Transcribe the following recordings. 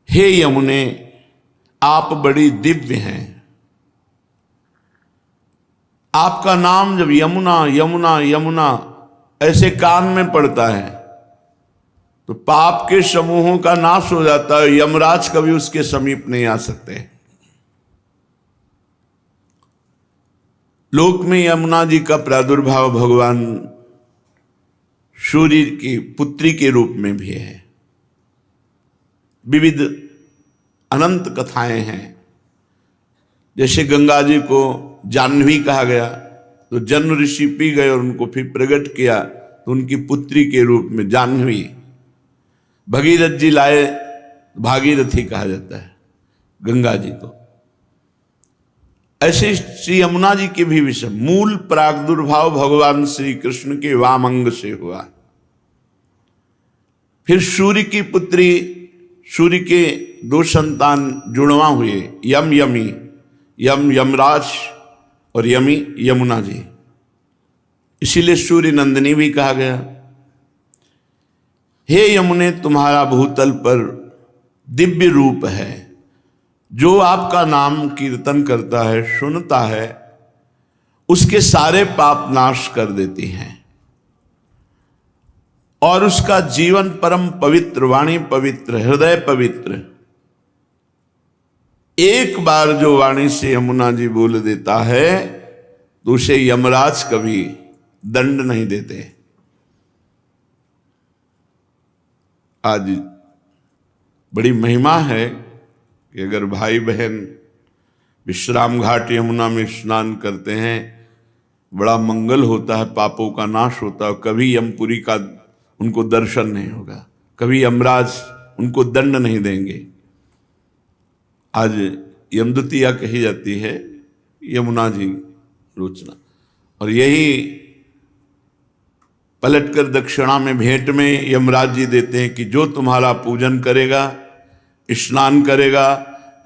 हे यमुने, आप बड़ी दिव्य हैं। आपका नाम जब यमुना यमुना यमुना ऐसे कान में पड़ता है तो पाप के समूहों का नाश हो जाता है। यमराज कभी उसके समीप नहीं आ सकते। लोक में यमुना जी का प्रादुर्भाव भगवान सूर्य की पुत्री के रूप में भी है। विविध अनंत कथाएं हैं। जैसे गंगा जी को जाह्नवी कहा गया तो जन्म ऋषि पी गए और उनको फिर प्रकट किया तो उनकी पुत्री के रूप में जाह्नवी। भगीरथ जी लाए, भागीरथी कहा जाता है गंगा जी को। ऐसे श्री यमुना जी के भी विषय मूल प्रादुर्भाव भगवान श्री कृष्ण के वाम अंग से हुआ। फिर सूर्य की पुत्री, सूर्य के दो संतान जुड़वा हुए, यम यमी, यम यमराज और यमी यमुना जी। इसीलिए सूर्य नंदिनी भी कहा गया। हे यमुने, तुम्हारा भूतल पर दिव्य रूप है। जो आपका नाम कीर्तन करता है, सुनता है, उसके सारे पाप नाश कर देती हैं और उसका जीवन परम पवित्र, वाणी पवित्र, हृदय पवित्र। एक बार जो वाणी से यमुना जी बोल देता है तो उसे यमराज कभी दंड नहीं देते। आज बड़ी महिमा है कि अगर भाई बहन विश्राम घाट यमुना में स्नान करते हैं, बड़ा मंगल होता है, पापों का नाश होता है। कभी यमपुरी का उनको दर्शन नहीं होगा, कभी यमराज उनको दंड नहीं देंगे। आज यमद्वितीया कही जाती है यमुना जी रोचना, और यही पलटकर दक्षिणा में भेंट में यमराज जी देते हैं कि जो तुम्हारा पूजन करेगा, स्नान करेगा,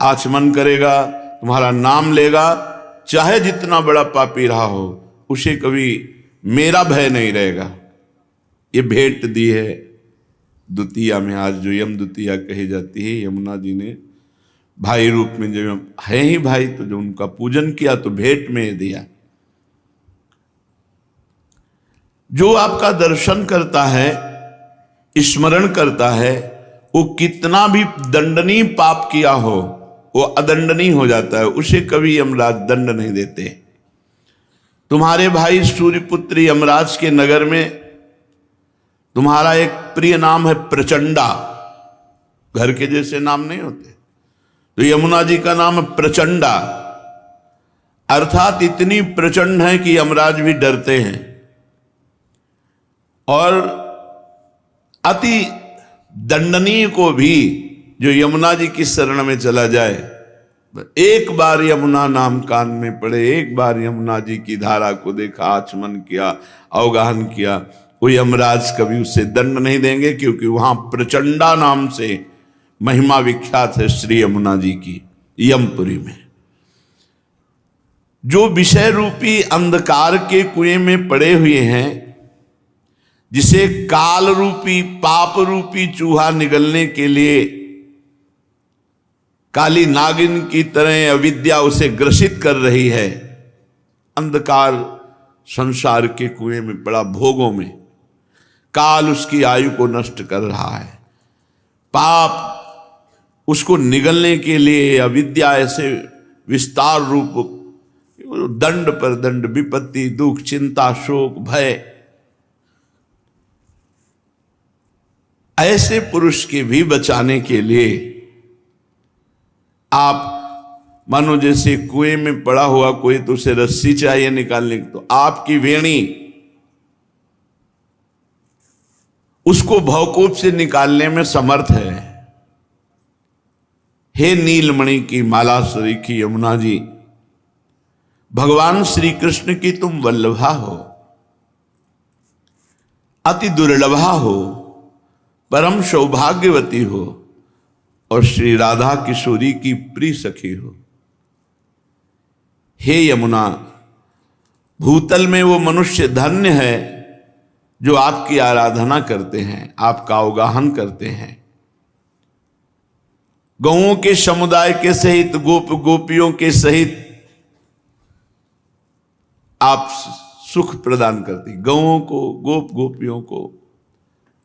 आचमन करेगा, तुम्हारा नाम लेगा, चाहे जितना बड़ा पापी रहा हो, उसे कभी मेरा भय नहीं रहेगा। ये भेंट दी है द्वितीया में। आज जो यम द्वितीया कही जाती है, यमुना जी ने भाई रूप में, जब है ही भाई तो जो उनका पूजन किया तो भेंट में दिया। जो आपका दर्शन करता है, स्मरण करता है, वो कितना भी दंडनीय पाप किया हो वो अदंडनीय हो जाता है, उसे कभी यमराज दंड नहीं देते। तुम्हारे भाई सूर्यपुत्र यमराज के नगर में तुम्हारा एक प्रिय नाम है प्रचंडा। घर के जैसे नाम नहीं होते, तो यमुना जी का नाम है प्रचंडा, अर्थात इतनी प्रचंड है कि यमराज भी डरते हैं। और अति दंडनीय को भी जो यमुना जी की शरण में चला जाए, एक बार यमुना नाम कान में पड़े, एक बार यमुना जी की धारा को देखा, आचमन किया, अवगाहन किया, वो यमराज कभी उसे दंड नहीं देंगे, क्योंकि वहां प्रचंडा नाम से महिमा विख्यात है श्री यमुना जी की यमपुरी में। जो विषय रूपी अंधकार के कुएं में पड़े हुए हैं, जिसे काल रूपी पाप रूपी चूहा निगलने के लिए काली नागिन की तरह अविद्या उसे ग्रसित कर रही है, अंधकार संसार के कुएं में पड़ा, भोगों में काल उसकी आयु को नष्ट कर रहा है। पाप उसको निगलने के लिए अविद्या ऐसे विस्तार रूप दंड पर दंड, विपत्ति, दुख, चिंता, शोक, भय, ऐसे पुरुष के भी बचाने के लिए आप मानो जैसे कुएं में पड़ा हुआ कोई, तो उसे रस्सी चाहिए निकालने की, तो आपकी वेणी उसको भवकूप से निकालने में समर्थ है। हे नीलमणि की माला सरीखी यमुना जी, भगवान श्री कृष्ण की तुम वल्लभा हो, अति दुर्लभा हो, परम सौभाग्यवती हो और श्री राधा किशोरी की प्रिय सखी हो। हे यमुना, भूतल में वो मनुष्य धन्य है जो आपकी आराधना करते हैं, आपका अवगाहन करते हैं। गौओं के समुदाय के सहित, गोप गोपियों के सहित आप सुख प्रदान करती। गौओं को, गोप गोपियों को,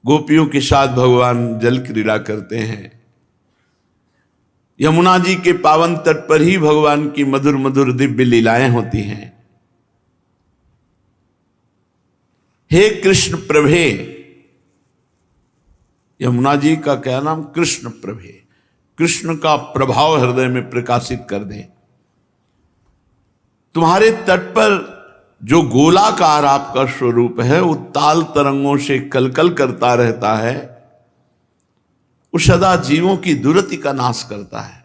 गोपियों के साथ भगवान जल क्रीड़ा करते हैं। यमुना जी के पावन तट पर ही भगवान की मधुर मधुर दिव्य लीलाएं होती हैं। हे कृष्ण प्रभे, यमुना जी का क्या नाम? कृष्ण प्रभे। कृष्ण का प्रभाव हृदय में प्रकाशित कर दे। तुम्हारे तट पर जो गोलाकार आपका स्वरूप है, वो ताल तरंगों से कलकल करता रहता है, वो सदा जीवों की दुर्गति का नाश करता है।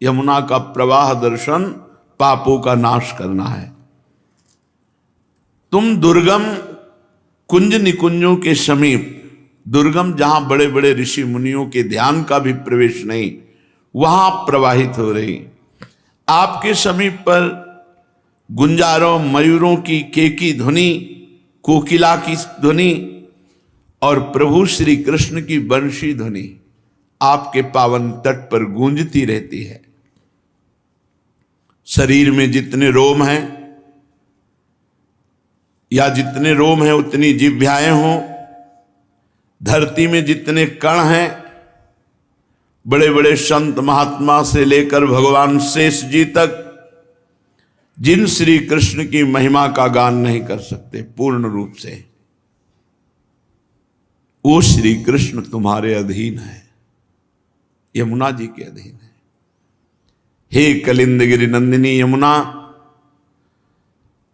यमुना का प्रवाह दर्शन पापों का नाश करना है। तुम दुर्गम कुंज निकुंजों के समीप, दुर्गम जहां बड़े बड़े ऋषि मुनियों के ध्यान का भी प्रवेश नहीं, वहां प्रवाहित हो रही। आपके समीप पर गुंजारों, मयूरों की केकी ध्वनि, कोकिला की ध्वनि और प्रभु श्री कृष्ण की बंशी ध्वनि आपके पावन तट पर गूंजती रहती है। शरीर में जितने रोम हैं, या जितने रोम हैं उतनी जिह्वाएं हों, धरती में जितने कण हैं, बड़े बड़े संत महात्मा से लेकर भगवान शेष जी तक, जिन श्री कृष्ण की महिमा का गान नहीं कर सकते पूर्ण रूप से, वो श्री कृष्ण तुम्हारे अधीन है, यमुना जी के अधीन है। हे कलिंदगिरि नंदिनी यमुना,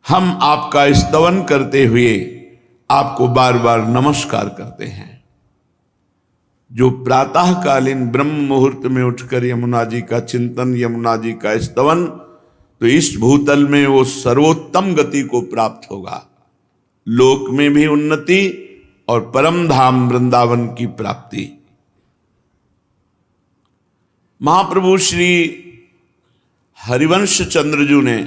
हम आपका स्तवन करते हुए आपको बार बार नमस्कार करते हैं। जो प्रातःकालीन ब्रह्म मुहूर्त में उठकर यमुना जी का चिंतन, यमुना जी का स्तवन, तो इस भूतल में वो सर्वोत्तम गति को प्राप्त होगा, लोक में भी उन्नति और परम धाम वृंदावन की प्राप्ति। महाप्रभु श्री हरिवंश चंद्रजू ने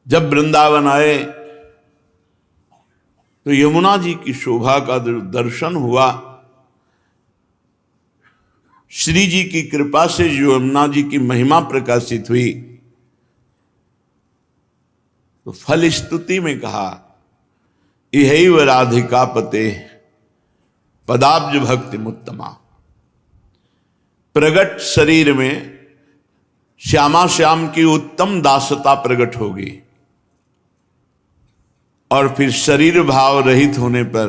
जब वृंदावन आए तो यमुना जी की शोभा का दर्शन हुआ। श्री जी की कृपा से जो यमुना जी की महिमा प्रकाशित हुई, तो फल स्तुति में कहा, इहैव राधिका पते पदाब्ज भक्ति मुत्तमा। प्रगट शरीर में श्यामा श्याम की उत्तम दासता प्रकट होगी, और फिर शरीर भाव रहित होने पर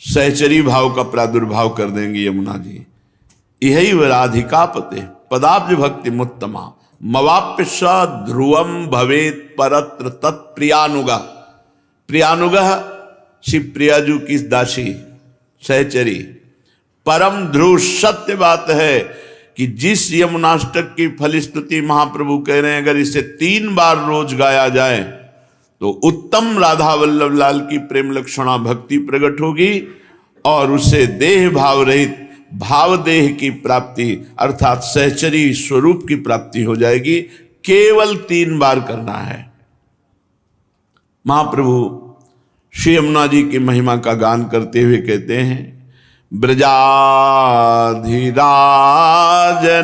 सहचरी भाव का प्रादुर्भाव कर देंगी यमुना जी। यही राधिका पते पदाब्ज भक्ति मुत्तमा मवाप्य स ध्रुवम भवेत परत्र तत्प्रियानुगा। प्रियानुगा श्री प्रियाजू की दासी सहचरी। परम ध्रुव सत्य बात है कि जिस यमुनाष्टक की फलस्तुति महाप्रभु कह रहे हैं, अगर इसे 3 बार रोज गाया जाए तो उत्तम राधा वल्लभ लाल की प्रेम लक्षणा भक्ति प्रकट होगी, और उसे देह भाव रहित भाव देह की प्राप्ति अर्थात सहचरी स्वरूप की प्राप्ति हो जाएगी। केवल 3 बार करना है। महाप्रभु श्री यमुना जी की महिमा का गान करते हुए कहते हैं, ब्रजाधिराज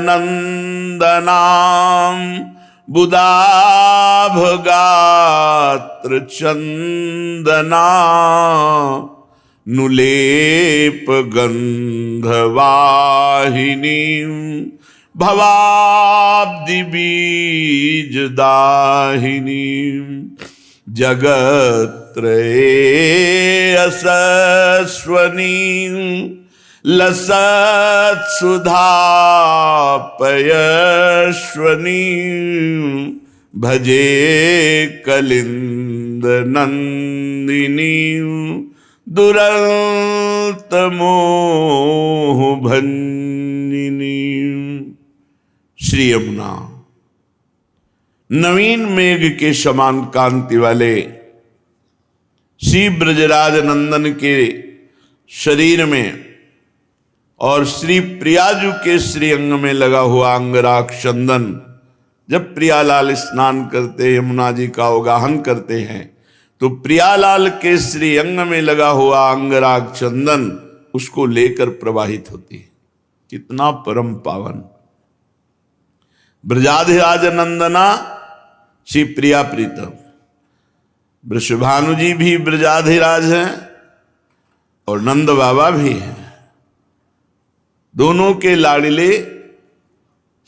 नंदनाम बुदाभ गात्र चंदना नुलेप गंधवाहिनी भवाब्दि बीज दाहिनी जगत्रये असस्वनी लसत सुधा पयस्वनी भजे कलिंद नंदिनी दुरंत मोह भंजिनी। श्री यमुना नवीन मेघ के समान कांति वाले श्री ब्रजराज नंदन के शरीर में और श्री प्रियाजू के श्री अंग में लगा हुआ अंगराग चंदन, जब प्रियालाल स्नान करते यमुना जी का अवगाहन करते हैं तो प्रियालाल के श्री अंग में लगा हुआ अंगराग चंदन उसको लेकर प्रवाहित होती है। कितना परम पावन। ब्रजाधिराज नंदना श्री प्रिया प्रीतम, वृषभानु जी भी ब्रजाधिराज हैं और नंद बाबा भी हैं। दोनों के लाडले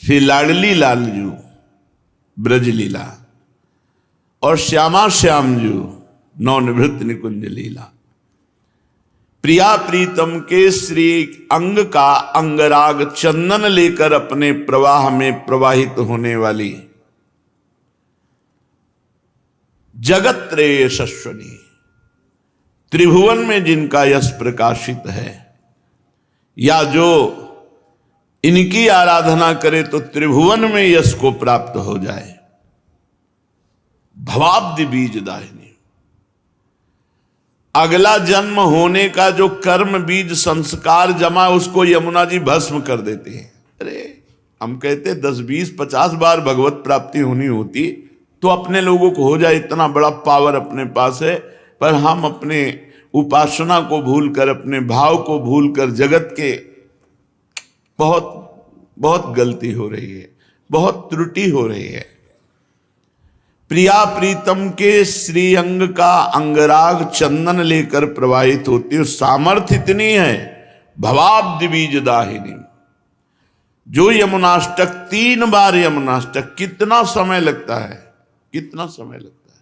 श्री लाडली लालजू ब्रज लीला और श्यामा श्यामजू नवनिवृत्त निकुंज लीला। प्रिया प्रीतम के श्री अंग का अंगराग चंदन लेकर अपने प्रवाह में प्रवाहित होने वाली जगत त्रय यशस्वनी, त्रिभुवन में जिनका यश प्रकाशित है, या जो इनकी आराधना करे तो त्रिभुवन में यश को प्राप्त हो जाए। भवाब्धि बीज दाहिनी, अगला जन्म होने का जो कर्म बीज संस्कार जमा उसको यमुना जी भस्म कर देते हैं। अरे हम कहते 10, 20, 50 बार भगवत प्राप्ति होनी होती तो अपने लोगों को हो जाए, इतना बड़ा पावर अपने पास है, पर हम अपने उपासना को भूलकर, अपने भाव को भूलकर जगत के बहुत गलती हो रही है, बहुत त्रुटि हो रही है। प्रिया प्रीतम के श्री अंग का अंगराग चंदन लेकर प्रवाहित होती है। सामर्थ्य इतनी है, भवाब्धि बीज दाहिनी। जो यमुनाष्टक 3 बार यमुनाष्टक, कितना समय लगता है, कितना समय लगता है?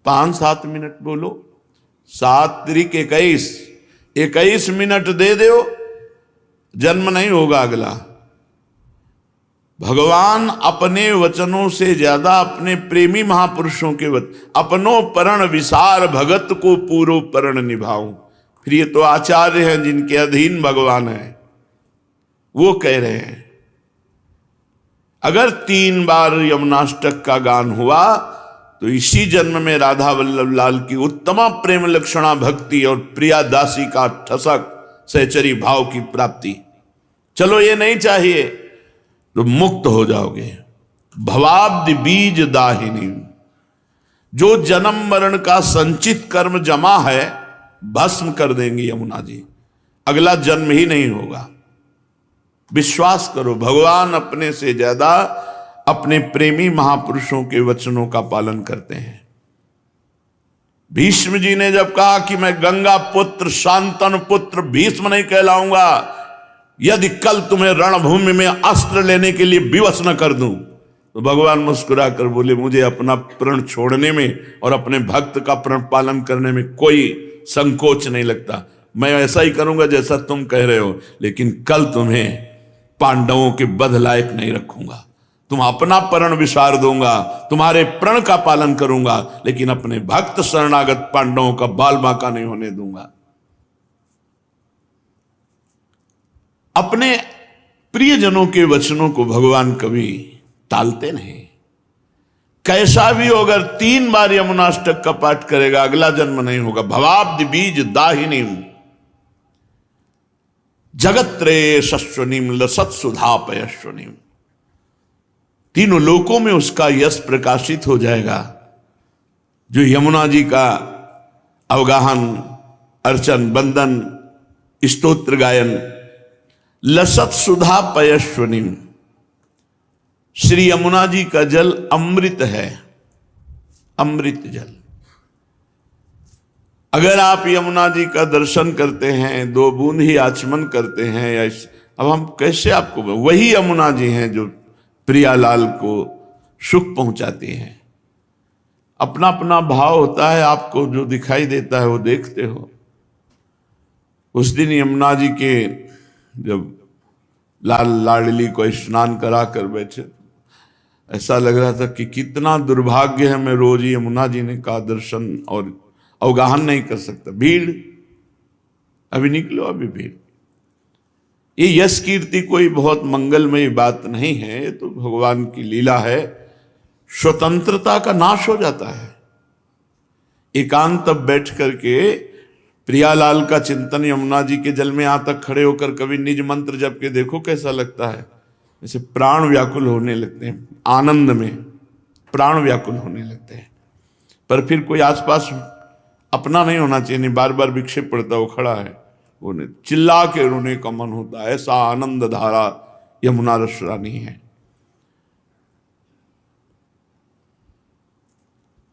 5-7 मिनट बोलो, 7 त्रिक 21 मिनट दे दो, जन्म नहीं होगा अगला। भगवान अपने वचनों से ज्यादा अपने प्रेमी महापुरुषों के वचन, अपनो परण विसार भगत को पूरो परण निभाऊं। फिर ये तो आचार्य हैं जिनके अधीन भगवान है, वो कह रहे हैं अगर 3 बार यमुनाष्टक का गान हुआ तो इसी जन्म में राधा वल्लभ लाल की उत्तमा प्रेम लक्षणा भक्ति और प्रिया दासी का ठसक सहचरी भाव की प्राप्ति। चलो ये नहीं चाहिए तो मुक्त हो जाओगे। भवाब्धि बीज दाहिनी, जो जन्म मरण का संचित कर्म जमा है भस्म कर देंगी यमुना जी, अगला जन्म ही नहीं होगा। विश्वास करो, भगवान अपने से ज्यादा अपने प्रेमी महापुरुषों के वचनों का पालन करते हैं। भीष्म जी ने जब कहा कि मैं गंगा पुत्र शांतनु पुत्र भीष्म नहीं कहलाऊंगा यदि कल तुम्हें रणभूमि में अस्त्र लेने के लिए विवश न कर दूं, तो भगवान मुस्कुरा कर बोले मुझे अपना प्रण छोड़ने में और अपने भक्त का प्रण पालन करने में कोई संकोच नहीं लगता। मैं ऐसा ही करूंगा जैसा तुम कह रहे हो, लेकिन कल तुम्हें पांडवों के बध लायक नहीं रखूंगा। तुम अपना प्रण विसार दूंगा, तुम्हारे प्रण का पालन करूंगा, लेकिन अपने भक्त शरणागत पांडवों का बाल बांका नहीं होने दूंगा। अपने प्रियजनों के वचनों को भगवान कभी टालते नहीं। कैसा भी हो, अगर 3 बार यमुनाष्टक का पाठ करेगा अगला जन्म नहीं होगा। भवाब्धि बीज दाहिनी जगत्त्रय यशस्वनीम लसत सुधा पयस्वनीम, तीनों लोकों में उसका यश प्रकाशित हो जाएगा। जो यमुना जी का अवगाहन, अर्चन, बंदन, स्तोत्र गायन, लसत सुधा पयस्वनीम, श्री यमुना जी का जल अमृत है, अमृत जल। अगर आप यमुना जी का दर्शन करते हैं, 2 बूंद ही आचमन करते हैं, या अब हम कैसे आपको, वही यमुना जी हैं जो प्रियालाल को सुख पहुंचाती हैं। अपना अपना भाव होता है, आपको जो दिखाई देता है वो देखते हो। उस दिन यमुना जी के जब लाल लाडली को स्नान करा कर बैठे, ऐसा लग रहा था कि कितना दुर्भाग्य है, मैं रोज यमुना जी ने का दर्शन और अवगाहन नहीं कर सकता। भीड़, अभी निकलो, अभी भीड़। ये यश कीर्ति कोई बहुत मंगलमयी बात नहीं है, ये तो भगवान की लीला है। स्वतंत्रता का नाश हो जाता है। एकांत तब बैठ करके प्रियालाल का चिंतन यमुना जी के जल में यहां तक खड़े होकर कभी निज मंत्र जप के देखो कैसा लगता है। जैसे प्राण व्याकुल होने लगते हैं, आनंद में प्राण व्याकुल होने लगते हैं। पर फिर कोई आसपास अपना नहीं होना चाहिए, नहीं बार बार विक्षेप पड़ता, वो खड़ा है उन्हें चिल्ला के रोने का मन होता है। ऐसा आनंद धारा यमुना रस रानी है।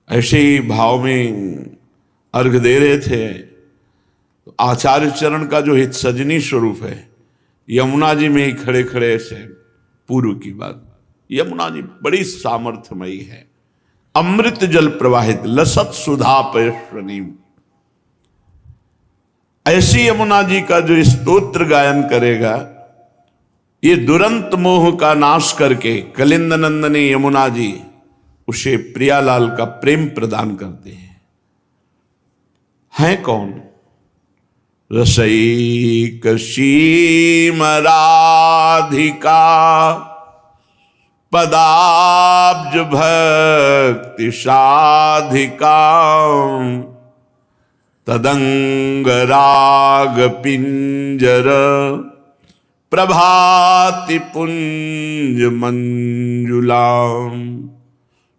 ऐसे ही भाव में अर्घ दे रहे थे तो आचार्य चरण का जो हित सजनी स्वरूप है यमुना जी में ही खड़े खड़े ऐसे पूर्व की बात। यमुना जी बड़ी सामर्थ्यमयी है, अमृत जल प्रवाहित लसत सुधा पयस्वनी। ऐसी यमुना जी का जो स्तोत्र गायन करेगा ये दुरंत मोह का नाश करके कलिंद नंदनी यमुना जी उसे प्रियालाल का प्रेम प्रदान करते हैं कौन? रसैक सीम राधिका पदाब्ज भक्ति साधिका तदंग राग पिंजर प्रभाति पुंज मंजुलाम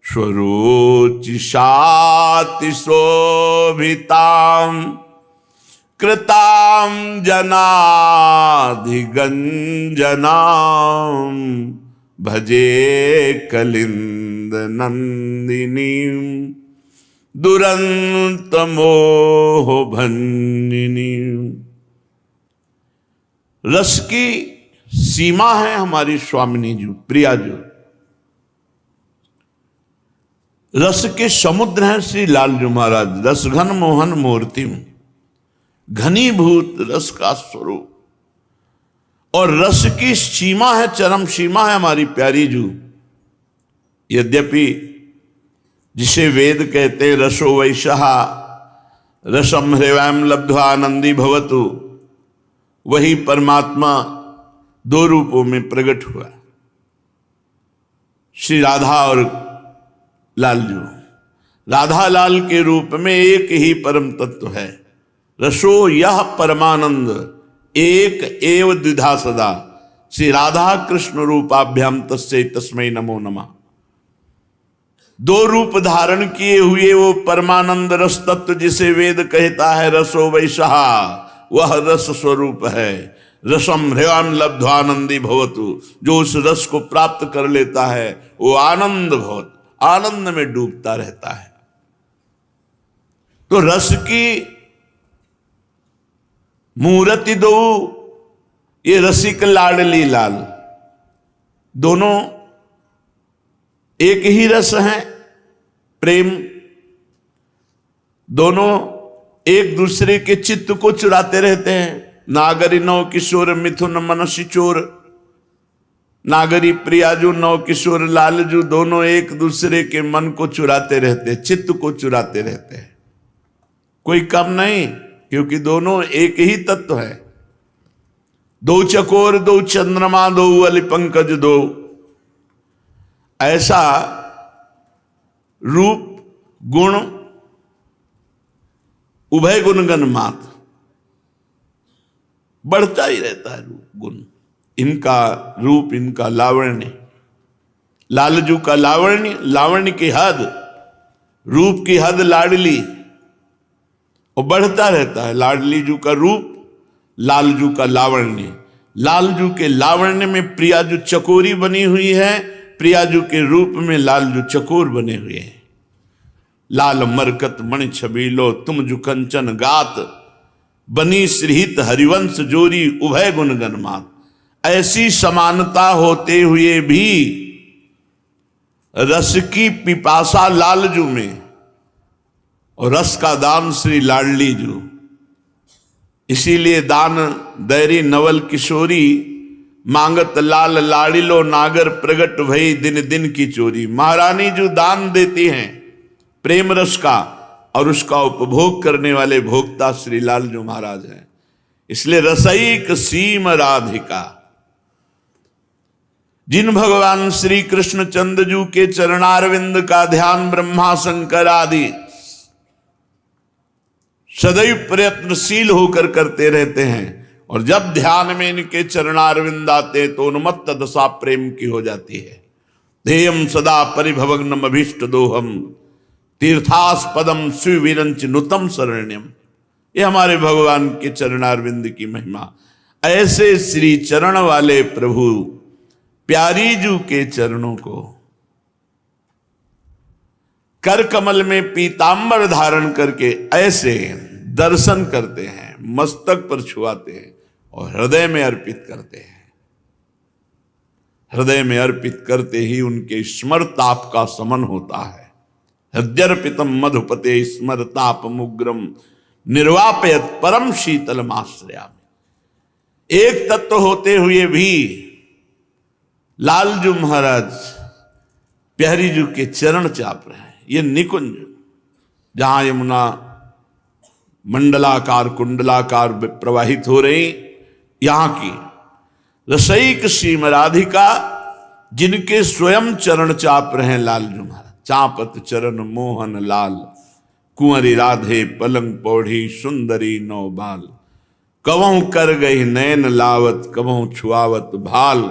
स्वरोचिषाति शोभिताम कृताम जनाधिगंजनाम भजे कलिंद नंदिनी दुरंत मोह भंजिनी। रस की सीमा है हमारी स्वामिनी जी, प्रिया जी। रस के समुद्र हैं श्री लालजू महाराज। रस घन मोहन मूर्ति, घनीभूत रस का स्वरूप। और रस की सीमा है, चरम सीमा है हमारी प्यारी जू। यद्यपि जिसे वेद कहते हैं रसो वैशहा रसम हृवैम लब्ध्वा आनंदी भवतु, वही परमात्मा दो रूपों में प्रकट हुआ, श्री राधा और लालजू। राधा लाल के रूप में एक ही परम तत्व है। रसो यह परमानंद एक एव द्विधा सदा, श्री राधा कृष्ण रूपाभ्याम तस्यै तस्मै नमो नमः। दो रूप धारण किए हुए वो परमानंद रस तत्व जिसे वेद कहता है रसो वैशहा, वह रस स्वरूप है। रसम हृवान लब्ध्वानंदी भवतु, जो उस रस को प्राप्त कर लेता है वो आनंद भवत, आनंद में डूबता रहता है। तो रस की मूर्ति दो, ये रसिक लाडली लाल, दोनों एक ही रस हैं, प्रेम। दोनों एक दूसरे के चित्त को चुराते रहते हैं। नागरी नव किशोर मिथुन मनसी चोर, नागरी प्रियाजू नव किशोर लालजू, दोनों एक दूसरे के मन को चुराते रहते, चित्त को चुराते रहते हैं। कोई कम नहीं, क्योंकि दोनों एक ही तत्व है। दो चकोर दो चंद्रमा दो अली पंकज दो, ऐसा रूप गुण उभय गुणगण मात्र बढ़ता ही रहता है। रूप गुण, इनका रूप, इनका लावण्य, लालजू का लावण्य, लावण्य की हद, रूप की हद लाडली, और बढ़ता रहता है। लाडली जू का रूप, लालजू का लावण्य। लालजू के लावण्य में प्रियाजू चकोरी बनी हुई है, प्रियाजू के रूप में लालजू चकोर बने हुए हैं। लाल मरकत मणि छबीलो तुम जु कंचन गात, बनी श्रीहित हरिवंश जोरी उभय गुणगण मात। ऐसी समानता होते हुए भी रस की पिपासा लालजू में और रस का दान श्री लाडली जू। इसीलिए दान दैरी नवल किशोरी, मांगत लाल लाडिलो नागर प्रगट भई दिन दिन की चोरी। महारानी जो दान देती हैं प्रेम रस का, और उसका उपभोग करने वाले भोक्ता श्री लालजू महाराज हैं। इसलिए रसईक सीम राधिका, जिन भगवान श्री कृष्ण चंद्रजू के चरणारविंद का ध्यान ब्रह्मा शंकर आदि सदैव प्रयत्नशील होकर करते रहते हैं, और जब ध्यान में इनके चरणारविंद आते तो उन्मत्त दशा प्रेम की हो जाती है। ध्येयम सदा परिभवग्नम अभीष्ट दोहम, तीर्थास्पदम सुविरंच नुतम शरण्यम। ये हमारे भगवान के चरणारविंद की महिमा। ऐसे श्री चरण वाले प्रभु प्यारी जू के चरणों को कर कमल में पीतांबर धारण करके ऐसे दर्शन करते हैं, मस्तक पर छुआते हैं और हृदय में अर्पित करते हैं। हृदय में अर्पित करते ही उनके स्मरताप का समन होता है। हृदयर्पितम मधुपते स्मरताप मुग्रम निर्वापयत परम शीतलमाश्रया। एक तत्व होते हुए भी लालजू महाराज प्यारी जू के चरण चाप रहे हैं। ये निकुंज जहां यमुना मंडलाकार कुंडलाकार प्रवाहित हो रही, यहां की रसईक सीम राधिका जिनके स्वयं चरण चाप रहे हैं लालजू महाराज। चापत चरण मोहन लाल, कुंवरी राधे पलंग पौढ़ी सुंदरी नौ बाल। कवों कर गई नैन लावत, कवों छुआवत भाल।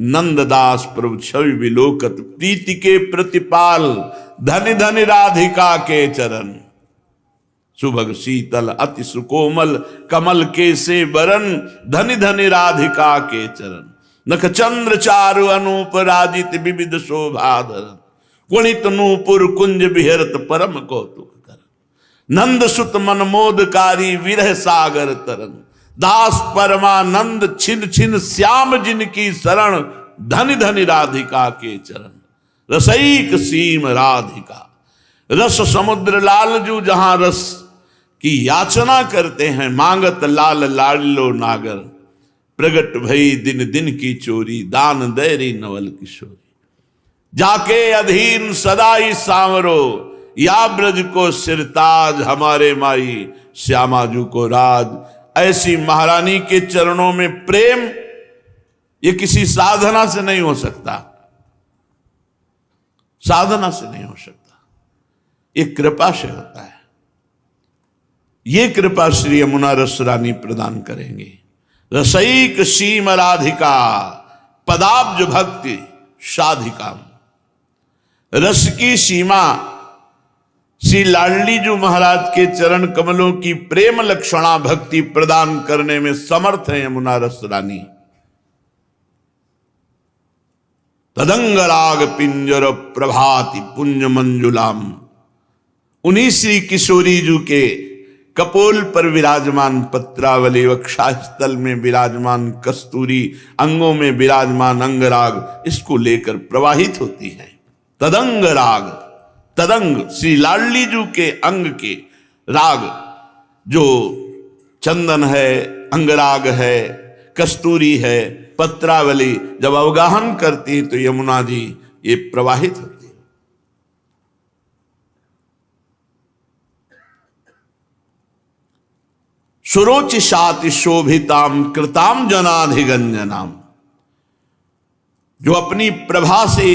नंददास प्रभु छवि विलोकत, प्रीति के प्रतिपाल। धनि धनि राधिका के चरण, सुभग शीतल अति सुकोमल। कमल के से बरन, धनि धनि राधिका के चरण। नख चंद्र चारु अनूप राजित, विविध शोभाधरन। कुणित नूपुर कुंज बिहरत, परम कौतुक कर। नंद सुत मन मोदकारी, विरह सागर तरन। दास परमानंद छिन छिन, श्याम जिनकी शरण। धनि धनि राधिका के चरण, रसईक सीम राधिका। रस समुद्र लालजू जहां रस की याचना करते हैं, मांगत लाल लाडलो नागर। प्रगट भई दिन दिन की चोरी, दान दैरी नवल किशोरी। जाके अधीन सदाई सांवरो, या ब्रज को सिरताज। हमारे माई श्यामाजू को राज। ऐसी महारानी के चरणों में प्रेम, ये किसी साधना से नहीं हो सकता, साधना से नहीं हो सकता, ये कृपा से होता है। ये कृपा श्री यमुना रस रानी प्रदान करेंगे। रसईक सीम राधिका, पदाब्ज भक्ति साधिका। रस की सीमा श्री लाडलीजू महाराज के चरण कमलों की प्रेम लक्षणा भक्ति प्रदान करने में समर्थ है यमुना रस रानी। तदंग राग पिंजर प्रभाति पुंज मंजुलाम। उन्हीं श्री किशोरी जू के कपोल पर विराजमान पत्रावली, वक्षस्थल में विराजमान कस्तूरी, अंगों में विराजमान अंगराग, इसको लेकर प्रवाहित होती है। तदंग राग, तदंग श्री लाडलीजू के अंग के राग, जो चंदन है, अंगराग है, कस्तूरी है, पत्रावली, जब अवगाहन करती तो यमुना जी ये प्रवाहित होती है। सुरोचिषाति शोभिताम कृताम जनाधिगंजनाम। जो अपनी प्रभा से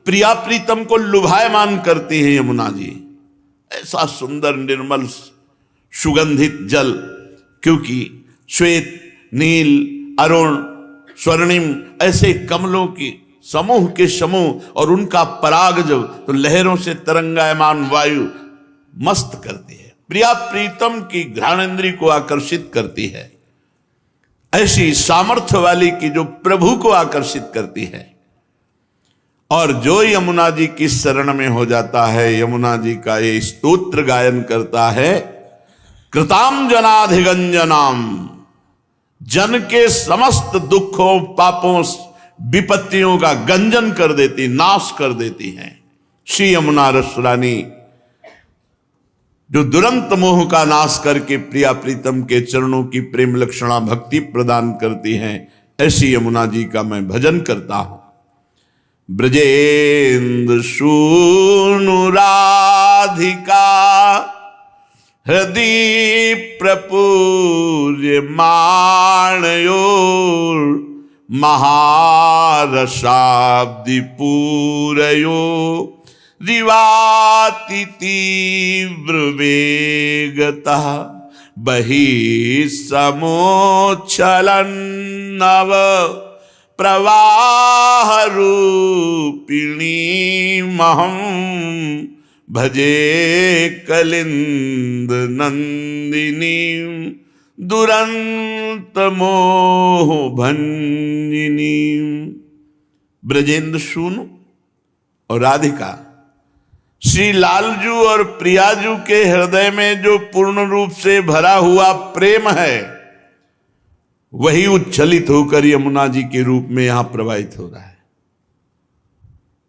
प्रिया प्रीतम को लुभायमान करती है यमुना जी। ऐसा सुंदर निर्मल सुगंधित जल, क्योंकि श्वेत नील अरुण स्वर्णिम ऐसे कमलों की समूह के समूह, और उनका पराग जब तो लहरों से तरंगायमान वायु मस्त करती है, प्रिया प्रीतम की घ्राणेंद्री को आकर्षित करती है। ऐसी सामर्थ्य वाली की जो प्रभु को आकर्षित करती है। और जो यमुना जी की शरण में हो जाता है, यमुना जी का ये स्तोत्र गायन करता है, कृताम जनाधिगंजनाम, जन के समस्त दुखों पापों विपत्तियों का गंजन कर देती, नाश कर देती हैं श्री यमुना रस रानी, जो दुरंत मोह का नाश करके प्रिया प्रीतम के चरणों की प्रेम लक्षणा भक्ति प्रदान करती हैं। ऐसी यमुना जी का मैं भजन करता हूं। ब्रजेन्द्र सूनु राधिका, हृदय प्रपूर्य माणयोर। महारसाब्दि पूरयो, रिवाति तीव्र वेगतः। बहिर्समोच्छलन नव प्रवाह रूपिणी महं। भजे कलिंद नंदिनी दुरंत मोह भंजिनी। ब्रजेंद्र सूनु और राधिका, श्री लालजू और प्रियाजू के हृदय में जो पूर्ण रूप से भरा हुआ प्रेम है, वही उच्छलित होकर यमुना जी के रूप में यहां प्रवाहित हो रहा है।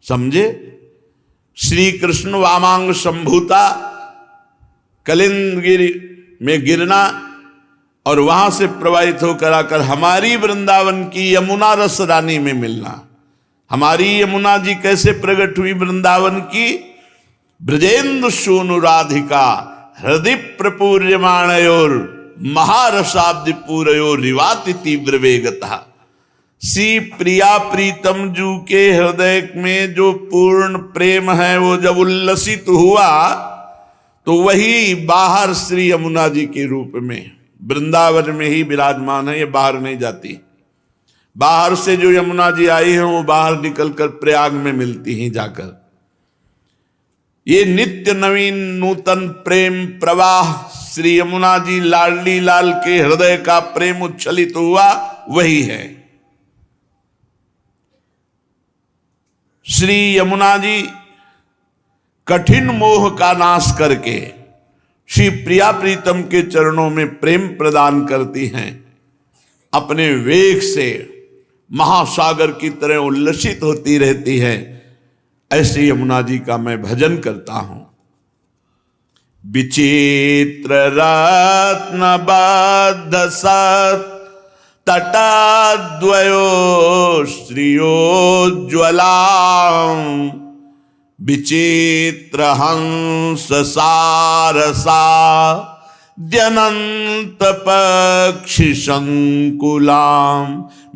समझे? श्री कृष्ण वामांग संभूता कलिंदगिरी में गिरना और वहां से प्रवाहित होकर आकर हमारी वृंदावन की यमुना रस रानी में मिलना। हमारी यमुना जी कैसे प्रकट हुई वृंदावन की? ब्रजेंद्र सूनु राधिका हृदय प्रपूर्यमाणयोर महारसाब्द पूरयोर रिवाति तीव्र वेगता। श्री प्रिया प्रीतम जू के हृदय में जो पूर्ण प्रेम है, वो जब उल्लसित हुआ तो वही बाहर श्री यमुना जी के रूप में वृंदावन में ही विराजमान है। ये बाहर नहीं जाती। बाहर से जो यमुना जी आई है वो बाहर निकलकर प्रयाग में मिलती हैं जाकर। ये नित्य नवीन नूतन प्रेम प्रवाह श्री यमुना जी लाडली लाल के हृदय का प्रेम उच्छलित हुआ, वही है। श्री यमुना जी कठिन मोह का नाश करके श्री प्रिया प्रीतम के चरणों में प्रेम प्रदान करती हैं। अपने वेग से महासागर की तरह उल्लसित होती रहती है। ऐसे यमुना जी का मैं भजन करता हूं। विचित्र रत्न बद्ध सत तटाद्वयो श्रियोज्ज्वला विचित्र हंस सारसा द्यनंत पक्षी संकुलाम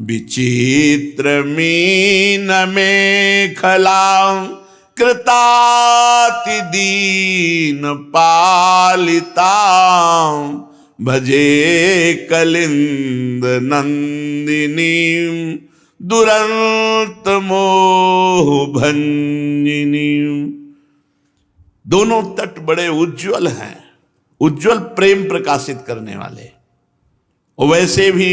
विचित्र मीन मेखलाम कृताति दीन पालिताम भजे कलिंद नंदिनी दुरंत मोह भंजिनी। दोनों तट बड़े उज्जवल हैं, उज्जवल प्रेम प्रकाशित करने वाले। और वैसे भी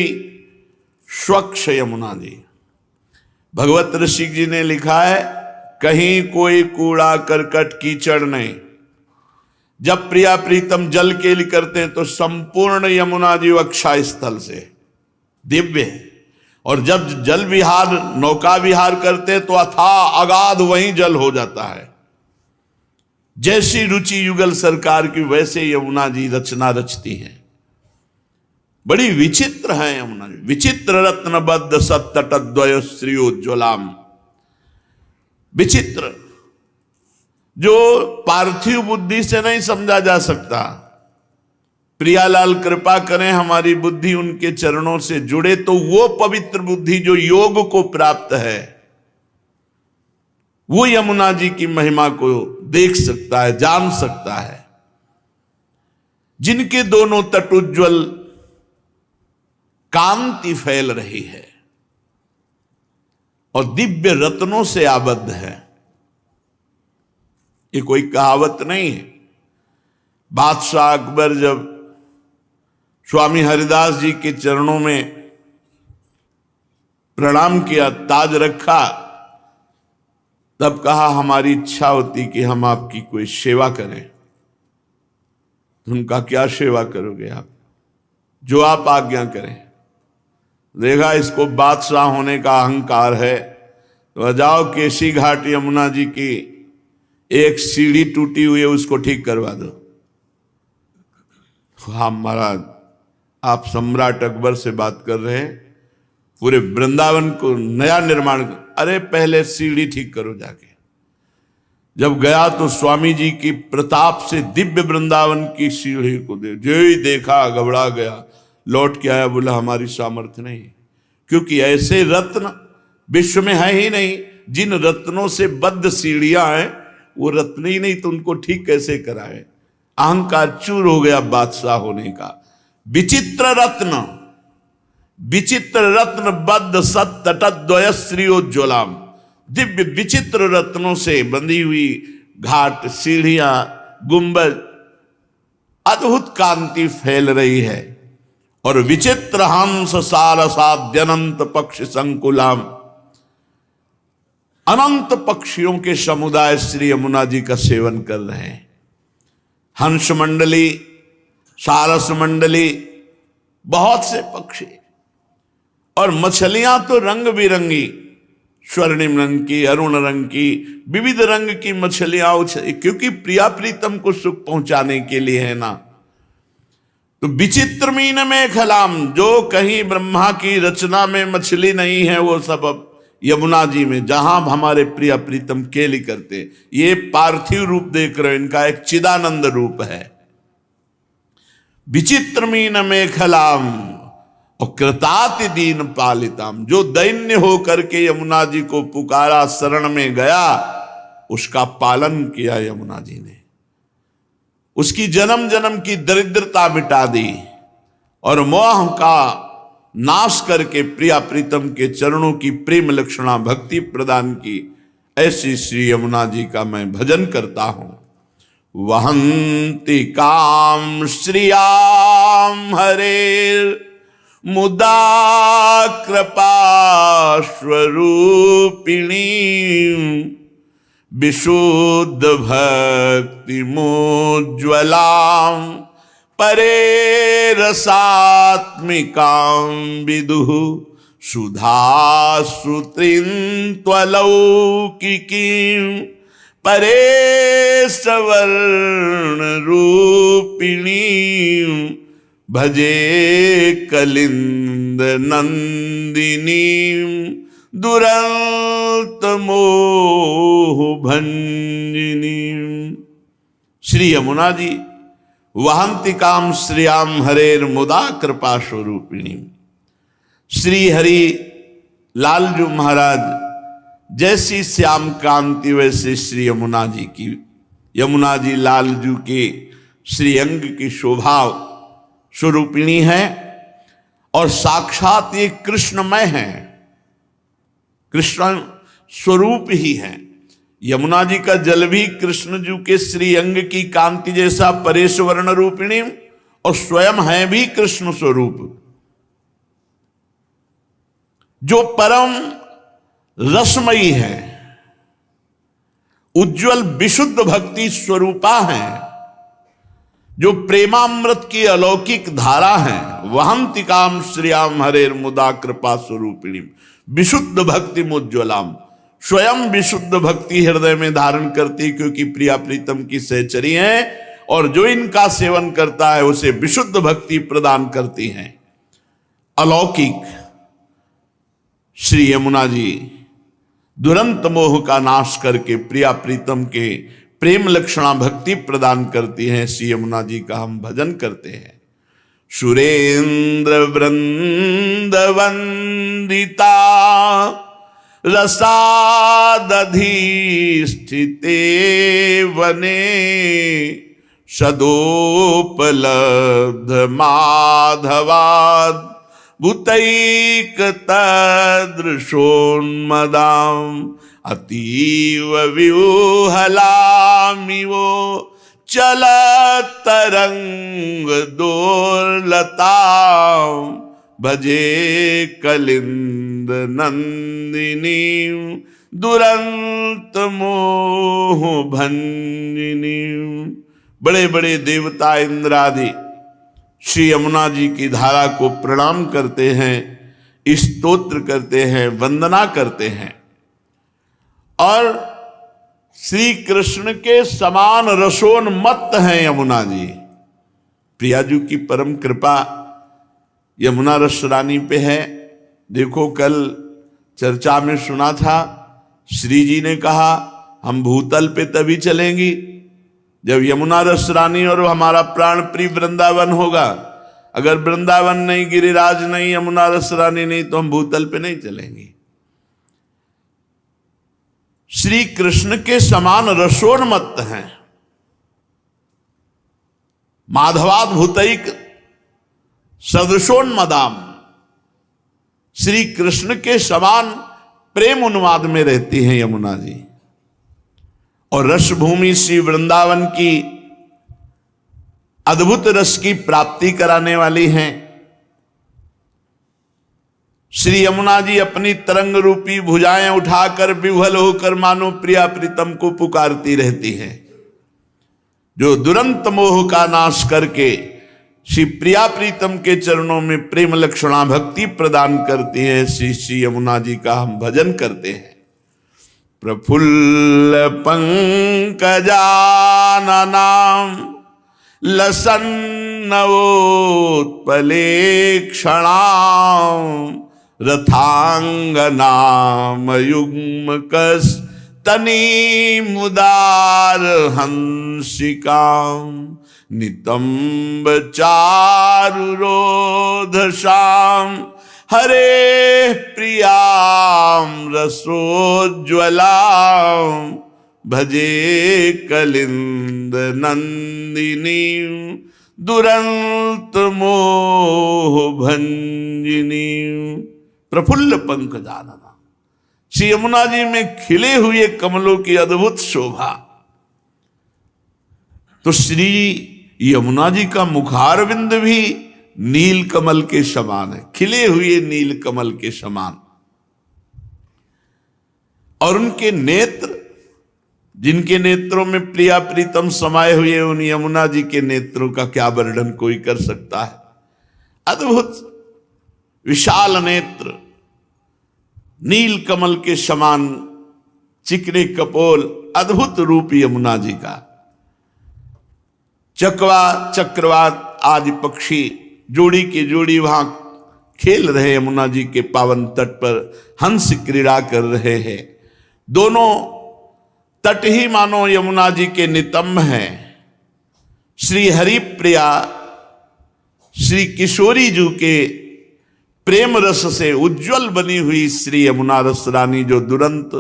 स्वच्छ यमुना जी, भगवत ऋषि जी ने लिखा है, कहीं कोई कूड़ा करकट कीचड़ नहीं। जब प्रिया प्रीतम जल के लिए करते हैं तो संपूर्ण यमुना जी अक्षय स्थल से दिव्य है। और जब जल विहार नौका विहार करते हैं तो अथाह अगाध वहीं जल हो जाता है। जैसी रुचि युगल सरकार की वैसे यमुना जी रचना रचती हैं। बड़ी विचित्र है यमुना जी। विचित्र रत्नबद्ध सत्तटद्वय श्रियोज्ज्वलाम। विचित्र जो पार्थिव बुद्धि से नहीं समझा जा सकता। प्रियालाल कृपा करें हमारी बुद्धि उनके चरणों से जुड़े तो वो पवित्र बुद्धि जो योग को प्राप्त है, वो यमुना जी की महिमा को देख सकता है, जान सकता है। जिनके दोनों तट उज्ज्वल कांति फैल रही है और दिव्य रत्नों से आबद्ध है। ये कोई कहावत नहीं है। बादशाह अकबर जब स्वामी हरिदास जी के चरणों में प्रणाम किया, ताज रखा, तब कहा हमारी इच्छा होती कि हम आपकी कोई सेवा करें। उनका क्या सेवा करोगे आप? जो आप आज्ञा करें। देखा इसको बादशाह होने का अहंकार है, तो जाओ केसी घाट यमुना जी की एक सीढ़ी टूटी हुई है, उसको ठीक करवा दो। हाँ महाराज, आप सम्राट अकबर से बात कर रहे हैं, पूरे वृंदावन को नया निर्माण। अरे पहले सीढ़ी ठीक करो जाके। जब गया तो स्वामी जी की प्रताप से दिव्य वृंदावन की सीढ़ी को जो ही देखा घबरा गया, लौट के आया, बोला हमारी सामर्थ्य नहीं। क्योंकि ऐसे रत्न विश्व में है ही नहीं। जिन रत्नों से बद्ध सीढ़ियां हैं वो रत्न ही नहीं, तो उनको ठीक कैसे कराए? अहंकार चूर हो गया बादशाह होने का। विचित्र रत्न, विचित्र रत्न बद्ध सत्तटद्वय श्रियोज्ज्वलाम। दिव्य विचित्र रत्नों से बंधी हुई घाट, सीढ़ियां, गुंबद, अद्भुत कांति फैल रही है। और विचित्र हंस सारसाद्यनंत पक्षी संकुलाम, अनंत पक्षियों के समुदाय श्री यमुना जी का सेवन कर रहे हैं। हंस मंडली, सारस मंडली, बहुत से पक्षी, और मछलियां तो रंग बिरंगी, स्वर्णिम रंग की, अरुण रंग की, विविध रंग की मछलियां, क्योंकि प्रिया प्रीतम को सुख पहुंचाने के लिए है ना। तो विचित्र मीन में खलाम, जो कहीं ब्रह्मा की रचना में मछली नहीं है, वो सब अब यमुना जी में, जहां हमारे प्रिया प्रीतम केली करते। ये पार्थिव रूप देख रहे हो, इनका एक चिदानंद रूप है। विचित्र मीन में खलाम और कृताति दीन पालिताम, जो दैन्य होकर के यमुना जी को पुकारा, शरण में गया, उसका पालन किया यमुना जी ने, उसकी जन्म जन्म की दरिद्रता मिटा दी और मोह का नाश करके प्रिया प्रीतम के चरणों की प्रेम लक्षणा भक्ति प्रदान की। ऐसी श्री यमुना जी का मैं भजन करता हूं। वहंति काम श्रियाम हरे मुदा कृपा स्वरूपिणी, विशुद्ध भक्ति मोज्ज्वलाम परे रसात्मिकां विदुः, सुधा सुत्रिं त्वलौकिकीं परे सवर्ण रूपिणीं, भजे कलिंद नंदिनीं दुरंत मोह भंजिनीं। श्री यमुना जी वहंति काम श्रियाम हरेर मुदा कृपा स्वरूपिणी। श्री हरि लालजू महाराज जैसी श्याम कांति, वैसे श्री यमुना जी की, यमुना जी लालजू के श्रीअंग की शोभा स्वरूपिणी है और साक्षात ये कृष्णमय है, कृष्ण स्वरूप ही है। यमुना जी का जल भी कृष्ण जी के श्रीअंग की कांति जैसा परेश वर्ण रूपिणी और स्वयं है भी कृष्ण स्वरूप, जो परम रसमयी है, उज्जवल विशुद्ध भक्ति स्वरूपा है, जो प्रेमामृत की अलौकिक धारा है। वहंति काम श्रियाम हरेर मुदा कृपा स्वरूपिणी, विशुद्ध भक्ति मुज्ज्वलाम, स्वयं विशुद्ध भक्ति हृदय में धारण करती, क्योंकि प्रिया प्रीतम की सहचरी है और जो इनका सेवन करता है उसे विशुद्ध भक्ति प्रदान करती हैं। अलौकिक श्री यमुना जी दुरंत मोह का नाश करके प्रिया प्रीतम के प्रेम लक्षणा भक्ति प्रदान करती हैं। श्री यमुना जी का हम भजन करते हैं। सुरेंद्र वृंद वंदिता रसादधिष्ठिते वने, सदोपलब्ध माधवाद भूतैक तदृशोन्मदाम्, अतीव व्यूहलामिवो चलतरंग दोर्लताम्, भजे कलिंद नंदिनी दुरंत मोह भंजिनी। बड़े बड़े देवता इंद्रादि श्री यमुना जी की धारा को प्रणाम करते हैं, स्तोत्र करते हैं, वंदना करते हैं और श्री कृष्ण के समान रसोन्मत्त हैं यमुना जी। प्रिया जी की परम कृपा यमुना रस रानी पे है। देखो कल चर्चा में सुना था, श्री जी ने कहा हम भूतल पे तभी चलेंगी जब यमुना रस रानी और हमारा प्राण प्रिय वृंदावन होगा। अगर वृंदावन नहीं, गिरिराज नहीं, यमुना रस रानी नहीं, तो हम भूतल पे नहीं चलेंगे। श्री कृष्ण के समान रसोन्मत्त हैं। माधवाद भूतैक सदृशोन्मदाम, श्री कृष्ण के समान प्रेम उन्माद में रहती हैं यमुना जी। और रस भूमि श्री वृंदावन की अद्भुत रस की प्राप्ति कराने वाली हैं। श्री यमुना जी अपनी तरंग रूपी भुजाएं उठाकर विह्वल होकर मानो प्रिया प्रीतम को पुकारती रहती हैं, जो दुरंत मोह का नाश करके श्री प्रिया प्रीतम के चरणों में प्रेम लक्षणा भक्ति प्रदान करती हैं। श्री यमुना जी का हम भजन करते हैं। प्रफुल्ल पंकजाननां लसन्नवोत्पलेक्षणां रथांगनामयुग्मकस्तनीमुदार हंसिकां नितंब चारुरोधशां हरे प्रियां रसोज्ज्वलां भजे कलिंद नंदिनी दुरंत मोह भंजिनी। प्रफुल्ल पंकजानना, श्री यमुना जी में खिले हुए कमलों की अद्भुत शोभा। तो श्री यमुना जी का मुखारविंद भी नील कमल के समान है, खिले हुए नील कमल के समान। और उनके नेत्र, जिनके नेत्रों में प्रिया प्रीतम समाये हुए, उन यमुना जी के नेत्रों का क्या वर्णन कोई कर सकता है। अद्भुत विशाल नेत्र, नील कमल के समान चिकने कपोल, अद्भुत रूप यमुना जी का। चकवा चक्रवात आदि पक्षी जोड़ी के जोड़ी वहां खेल रहे यमुना जी के पावन तट पर, हंस क्रीड़ा कर रहे हैं। दोनों तट ही मानो यमुना जी के नितंब हैं। श्री हरिप्रिया श्री किशोरी जी के प्रेम रस से उज्जवल बनी हुई श्री यमुना रस रानी, जो दुरंत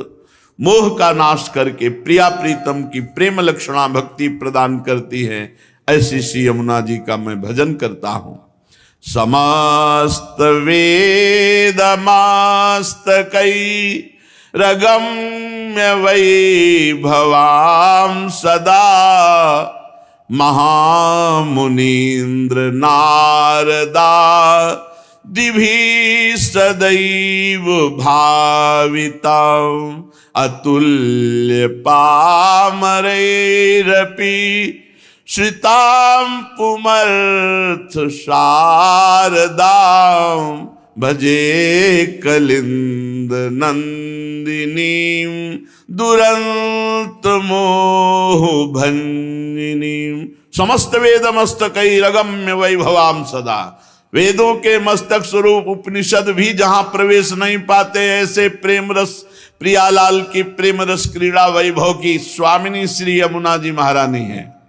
मोह का नाश करके प्रिया प्रीतम की प्रेम लक्षणा भक्ति प्रदान करती है, ऐसी श्री यमुना जी का मैं भजन करता हूं। समस्त वेदमस्तकै रगम्य वैभवां सदा महामुनीन्द्र नारदा दिभि सदैव भावितां अतुल्य पामरैरपि श्रितां पुमर्थ शारदां भजे कलिंद नंदिनीं दुरंत मोह भंजिनीं। समस्त वेद मस्तकै रगम्य वैभवां सदा, वेदों के मस्तक स्वरूप उपनिषद भी जहां प्रवेश नहीं पाते, ऐसे प्रेम रस प्रियालाल की प्रेम रस क्रीड़ा वैभव की स्वामिनी श्री यमुना जी महारानी है,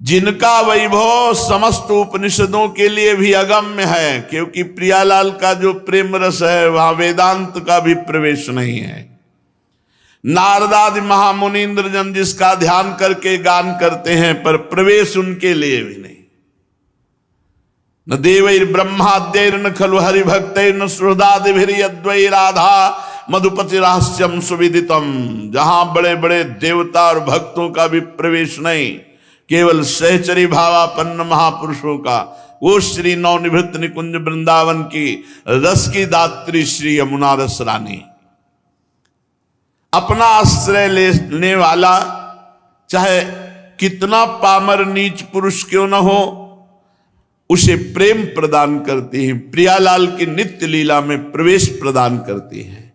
जिनका वैभव समस्त उपनिषदों के लिए भी अगम्य है। क्योंकि प्रियालाल का जो प्रेम रस है वहां वेदांत का भी प्रवेश नहीं है। नारदादि महामुनीन्द्र जन जिसका ध्यान करके गान करते हैं, पर प्रवेश उनके लिए भी नहीं। न देवैर ब्रह्माद्यैर्न खलु हरिभक्तैर्न सुहृदादिभिर्यद्वै राधा मधुपति रहस्यम सुविदितम। जहां बड़े बड़े देवता और भक्तों का भी प्रवेश नहीं, केवल सहचरी भावापन्न महापुरुषों का, वो श्री नवनिभृत निकुंज वृंदावन की रस की दात्री श्री यमुना रस रानी। अपना आश्रय लेने वाला चाहे कितना पामर नीच पुरुष क्यों न हो, उसे प्रेम प्रदान करती है, प्रियालाल की नित्य लीला में प्रवेश प्रदान करती है।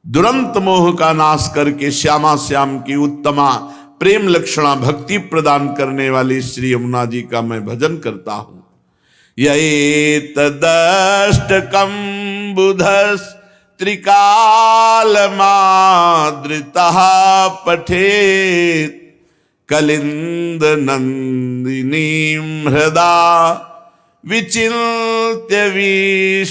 दुरंत मोह का नाश करके श्यामा श्याम की उत्तमा प्रेम लक्षणा भक्ति प्रदान करने वाली श्री यमुना जी का मैं भजन करता हूं। यैतदष्टकं बुधस् त्रिकालमादृतः पठेत् कलिंद नंदिनीं हृदा विचिन्त्य विश्ववंदितां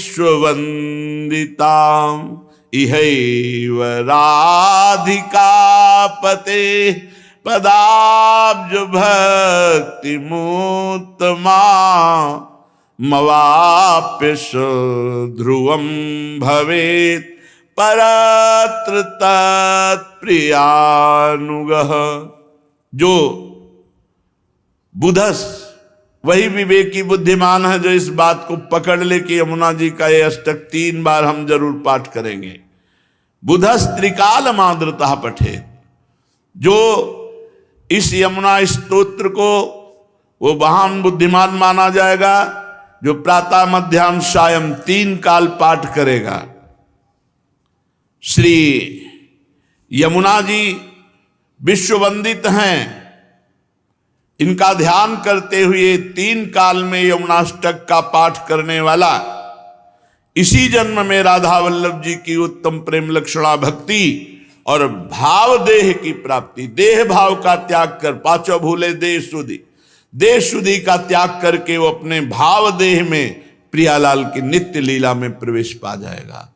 इहैव राधिकापते पदाब्ज भक्ति मुत्तमा मवाप्य ध्रुवं भवेत् परत्र तत्प्रियानुगः। जो बुधस, वही विवेकी बुद्धिमान है जो इस बात को पकड़ ले कि यमुना जी का ये अष्टक 3 बार हम जरूर पाठ करेंगे। बुधस त्रिकाल माद्रता पठे, जो इस यमुना स्तोत्र को वो महान बुद्धिमान माना जाएगा जो प्रातः मध्याह्न सायं 3 काल पाठ करेगा। श्री यमुना जी विश्ववंदित हैं, इनका ध्यान करते हुए 3 काल में यमुनाष्टक का पाठ करने वाला इसी जन्म में राधा वल्लभ जी की उत्तम प्रेम लक्षणा भक्ति और भाव देह की प्राप्ति, देह भाव का त्याग कर, पांचों भूले देह शुद्धि, देह शुद्धि का त्याग करके वो अपने भाव देह में प्रियालाल की नित्य लीला में प्रवेश पा जाएगा।